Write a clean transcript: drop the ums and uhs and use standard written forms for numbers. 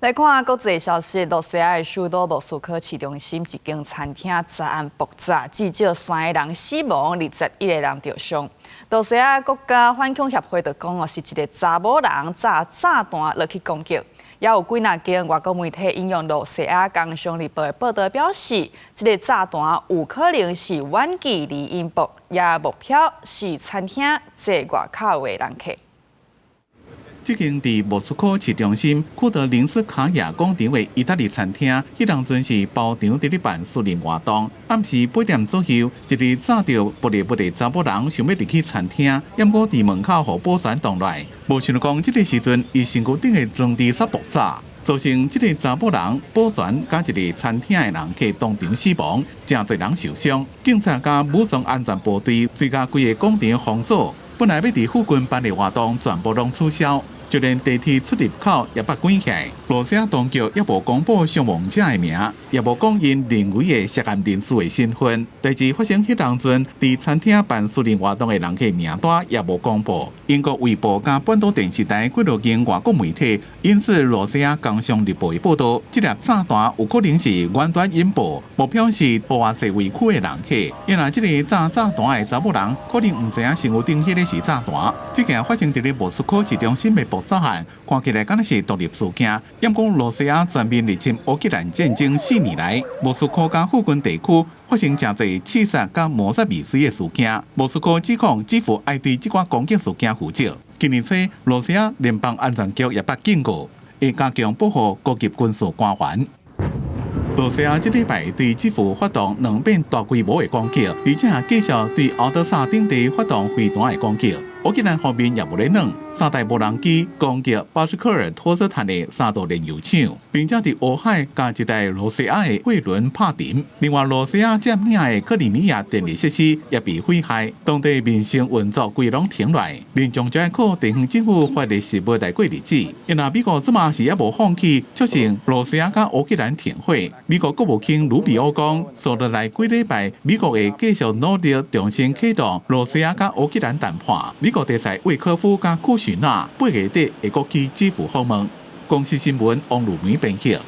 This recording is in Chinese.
来看国际消息，罗西亚的首都莫斯科市中心一间餐厅炸案爆炸，至少3个人死亡，21个人受伤。罗西亚国家反恐协会就讲是一个查某人炸炸弹落去攻击。也有几若间外国媒体引用罗西亚工商日报的报道表示，这个炸弹有可能是远距离引爆，也目标是餐厅坐外口的人客。 这间伫莫斯科市中心库德林斯卡亚广场的意大利餐厅，迄当阵是包场伫咧办私人活动。暗时8点左右，一个炸着玻璃的查某人想要入去餐厅，结果伫门口互保全挡来。无想到讲，这个时阵伊身躯顶的装置煞爆炸，造成这个查某人、保全甲一个餐厅的人客当场死亡，真侪人受伤。警察甲武装安全部队追加规个广场封锁，本来要伫附近办的活动全部拢取消。 就连地铁出入口也被关起来，罗西亚当局也无公布伤亡者的名，也无讲因认为的涉案人士的身份。代志发生迄当阵，伫餐厅办私人活动的人客名单也无公布。英国卫报甲半岛电视台几多间外国媒体引述罗西亚工商日报的报道，这粒炸弹有可能是远端引爆，目标是外侪围区的人客。原来这个炸弹的查某人可能唔知影身躯顶迄个是炸弹。这件发生伫咧莫斯科市中心的爆炸案，看起来敢若是独立事件。因讲罗西亚全面入侵乌克兰战争4年来，莫斯科甲附近地区发生真侪刺杀甲谋杀未遂的事件。莫斯科指控基辅爱对这款攻击事件负责。今年初，罗西亚联邦安全局也捌警告，会加强保护高级军事官员。 罗西亚这礼拜对基辅发动2遍大规模的攻击，而且继续对敖德萨等地发动飞弹的攻击。乌克兰方面也无咧软，3台无人机攻击巴什克尔托斯坦的3座炼油厂，并且伫乌海加一台罗西亚的货轮拍沉。另外，罗西亚占领的克里米亚电力设施也被毁害，当地民生运作规拢停来，民众就要靠地方政府发的是无来过日子。因为美国即马是也无放弃，促成罗西亚甲乌克兰停火。美国国务卿卢比奥讲，所落来几礼拜，美国会继续努力重新启动罗西亚甲乌克兰谈判。美国特使魏科夫甲库许纳8月底会过去基辅访问。公司新闻王鲁梅编辑。